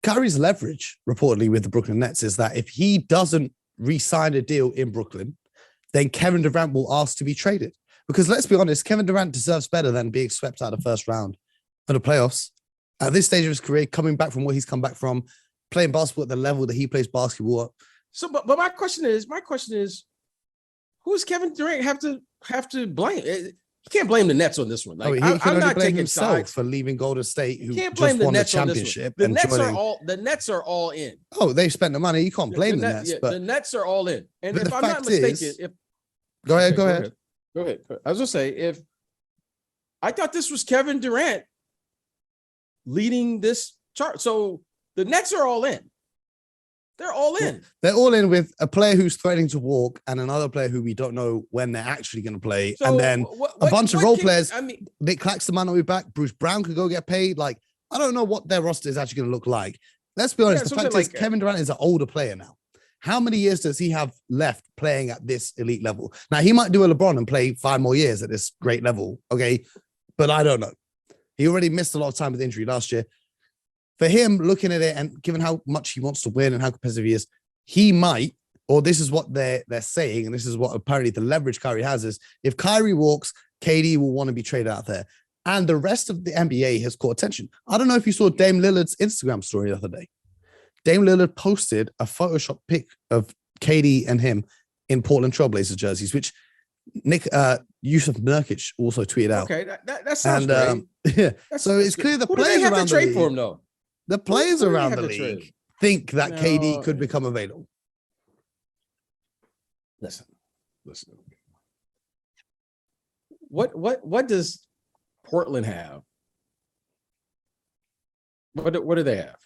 Kyrie's leverage reportedly with the Brooklyn Nets is that if he doesn't re-sign a deal in Brooklyn, then Kevin Durant will ask to be traded. Because let's be honest, Kevin Durant deserves better than being swept out of the first round of the playoffs. At this stage of his career, coming back from what he's come back from, playing basketball at the level that he plays basketball at. So, but my question is, who does Kevin Durant have to blame? You can't blame the Nets on this one. Like, I'm not taking himself sides for leaving Golden State, who can't blame just won the Nets the championship. The Nets are all in. Oh, they spent the money. You can't blame the Nets. Yeah, but the Nets are all in. And if I'm not mistaken, go ahead. I was gonna say, if I thought this was Kevin Durant leading this chart, so the Nets are all in. They're all in. They're all in with a player who's threatening to walk and another player who we don't know when they're actually going to play. So and then a bunch of role players. Nick Claxton might not be back. Bruce Brown could go get paid. Like, I don't know what their roster is actually going to look like. Let's be honest. The fact is, Kevin Durant is an older player now. How many years does he have left playing at this elite level? Now, he might do a LeBron and play 5 more years at this great level. Okay. But I don't know. He already missed a lot of time with injury last year. For him, looking at it and given how much he wants to win and how competitive he is, he might, or this is what they're saying, and this is what apparently the leverage Kyrie has is, if Kyrie walks, KD will want to be traded out there. And the rest of the NBA has caught attention. I don't know if you saw Dame Lillard's Instagram story the other day. Dame Lillard posted a Photoshop pic of KD and him in Portland Trailblazers jerseys, which Yusuf Nurkic also tweeted out. Okay, that sounds great. Yeah, so it's clear the players around the league, for him though. The players around the league think that KD could become available. Listen. What does Portland have? What do they have?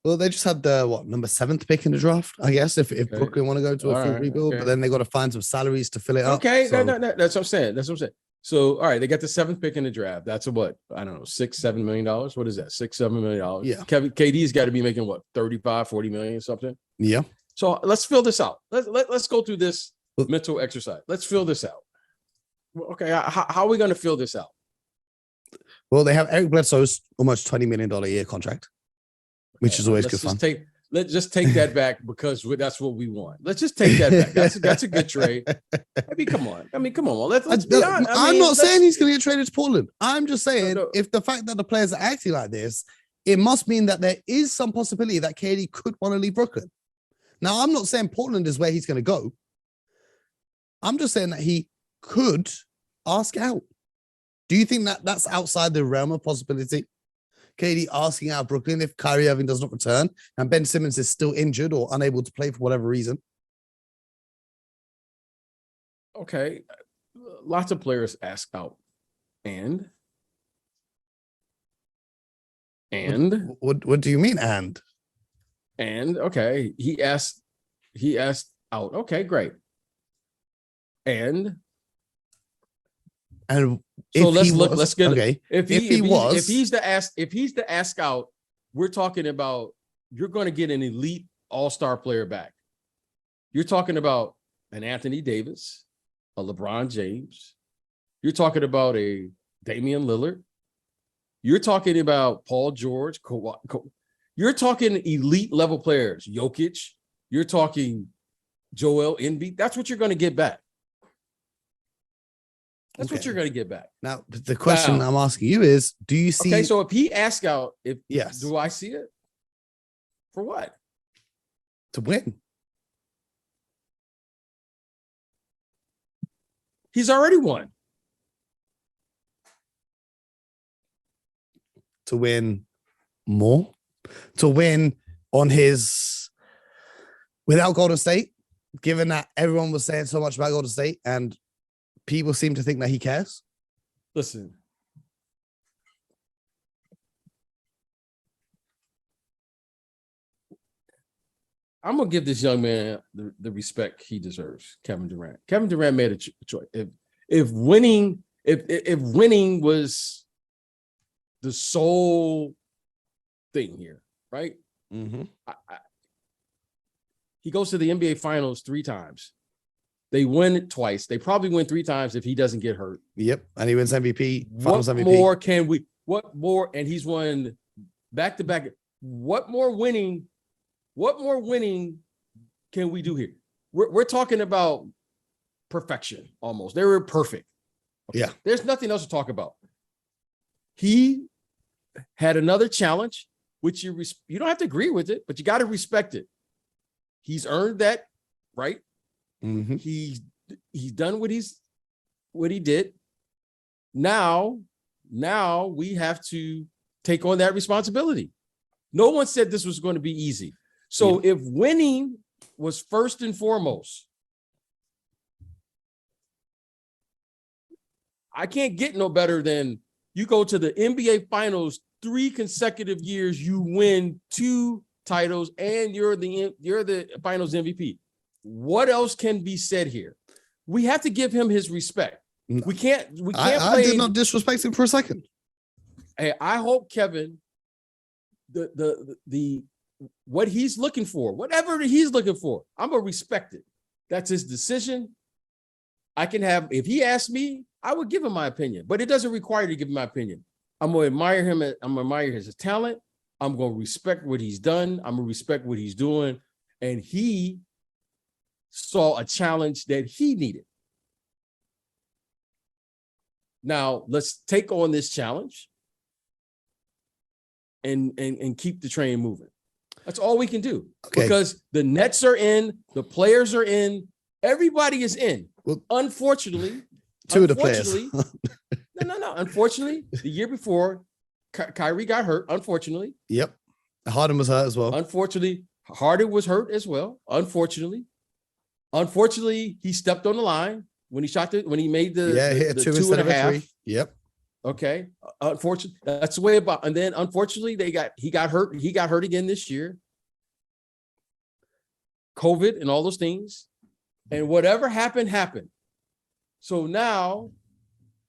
Well, they just had the number 7th pick in the draft, I guess, if Brooklyn want to go to a full rebuild, but then they got to find some salaries to fill it up. Okay, so. No, that's what I'm saying. So, all right, they got the 7th pick in the draft. That's what? I don't know, $6-7 million. What is that? $6-7 million. Yeah. KD's got to be making what, 35-40 million or something? Yeah. So let's fill this out. Let's go through this mental exercise. Let's fill this out. Okay, how are we going to fill this out? Well, they have Eric Bledsoe's almost $20 million a year contract, which is always good fun. Let's just take that back because that's what we want. Let's just take that back. That's a good trade. Come on. Let's be honest. I'm not saying he's going to get traded to Portland. I'm just saying if the fact that the players are acting like this, it must mean that there is some possibility that KD could want to leave Brooklyn. Now, I'm not saying Portland is where he's going to go. I'm just saying that he could ask out. Do you think that that's outside the realm of possibility? KD asking out of Brooklyn if Kyrie Irving does not return and Ben Simmons is still injured or unable to play for whatever reason. Okay. Lots of players ask out. And what do you mean? And okay, he asked out. Okay, great. And so let's get okay. If he's the ask out, we're talking about you're going to get an elite all-star player back. You're talking about an Anthony Davis, a LeBron James. You're talking about a Damian Lillard. You're talking about Paul George. You're talking elite level players. Jokic. You're talking Joel Embiid. That's what you're going to get back. That's what you're going to get back. Now, the question I'm asking you is, do you see... Okay, so if he asks out, yes, do I see it? For what? To win. He's already won. To win more? To win on his... Without Golden State, given that everyone was saying so much about Golden State and people seem to think that he cares. Listen. I'm going to give this young man the respect he deserves, Kevin Durant. Kevin Durant made a choice. If winning was the sole thing here, right? Mm-hmm. He goes to the NBA Finals 3 times. They win it twice. They probably win 3 times if he doesn't get hurt. Yep. And he wins MVP, Finals MVP. What more? And he's won back to back. What more winning can we do here? We're talking about perfection almost. They were perfect. Okay. Yeah. There's nothing else to talk about. He had another challenge, which you don't have to agree with it, but you got to respect it. He's earned that, right? Mm-hmm. He's done what he did. Now we have to take on that responsibility. No one said this was going to be easy. So if winning was first and foremost, I can't get no better than you go to the NBA Finals 3 consecutive years, you win 2 titles, and you're the Finals MVP. What else can be said here? We have to give him his respect. We can't. I did not disrespect him for a second. Hey, I hope Kevin, the what he's looking for, whatever he's looking for, I'm gonna respect it. That's his decision. I can have, if he asked me, I would give him my opinion, but it doesn't require to give him my opinion. I'm gonna admire him. I'm gonna admire his talent. I'm gonna respect what he's done. I'm gonna respect what he's doing, and he saw a challenge that he needed. Now let's take on this challenge and keep the train moving. That's all we can do, because the Nets are in, the players are in, everybody is in. Well, unfortunately, two of the players. No. Unfortunately, the year before, Kyrie got hurt. Unfortunately. Yep. Harden was hurt as well. Unfortunately, Harden was hurt as well. Unfortunately, he stepped on the line when he made the hit the 2 2 instead and of a half. 3. Yep. Okay. Unfortunately, that's the way about. And then unfortunately, he got hurt. He got hurt again this year. COVID and all those things. And whatever happened. So now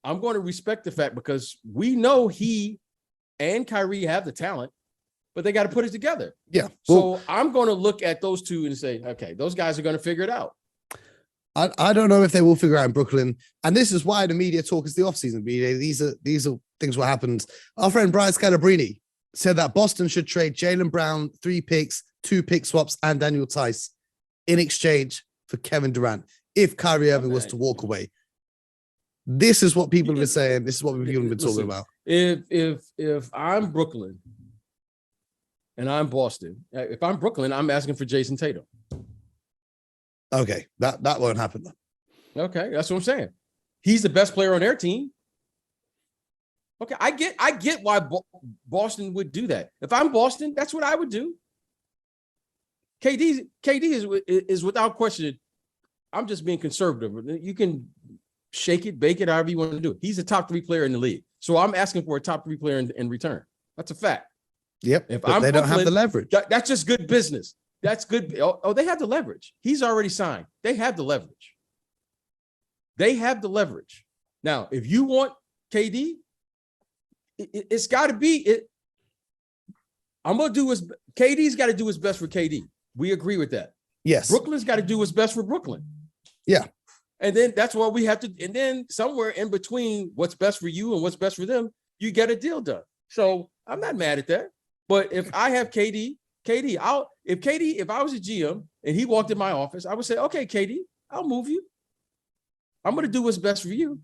I'm going to respect the fact, because we know he and Kyrie have the talent, but they got to put it together. Yeah. So I'm going to look at those two and say, okay, those guys are going to figure it out. I don't know if they will figure out in Brooklyn. And this is why the media talk is the offseason media. These are things what happens. Our friend Brian Scalabrine said that Boston should trade Jaylen Brown, 3 picks, 2 pick swaps, and Daniel Tice in exchange for Kevin Durant if Kyrie Irving was to walk away. This is what people have been saying. This is what people have been talking about. If I'm Brooklyn and I'm Boston, if I'm Brooklyn, I'm asking for Jason Tatum. Okay, that won't happen then. Okay, that's what I'm saying. He's the best player on their team. Okay, I get why Boston would do that. If I'm Boston, that's what I would do. KD is without question. I'm just being conservative. You can shake it, bake it, however you want to do it. He's a top 3 player in the league. So I'm asking for a top 3 player in return. That's a fact. Yep. If they don't have the leverage. That's just good business. That's good. Oh, they have the leverage. He's already signed. They have the leverage. Now, if you want KD, it's got to be it. KD's got to do his best for KD. We agree with that. Yes. Brooklyn's got to do what's best for Brooklyn. Yeah. And then that's what we have to, and then somewhere in between what's best for you and what's best for them, you get a deal done. So I'm not mad at that. But if I have KD, if I was a GM and he walked in my office, I would say, okay, KD, I'll move you. I'm going to do what's best for you.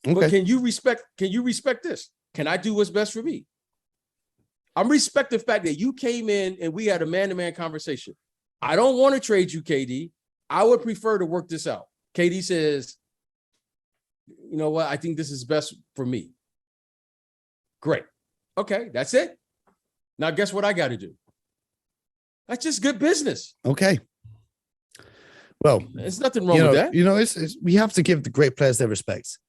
Okay. But can you respect this? Can I do what's best for me? I'm respect the fact that you came in and we had a man-to-man conversation. I don't want to trade you, KD. I would prefer to work this out. KD says, you know what? I think this is best for me. Great. Okay, that's it. Now, guess what I got to do? That's just good business. Okay. Well, there's nothing wrong with that. We have to give the great players their respect.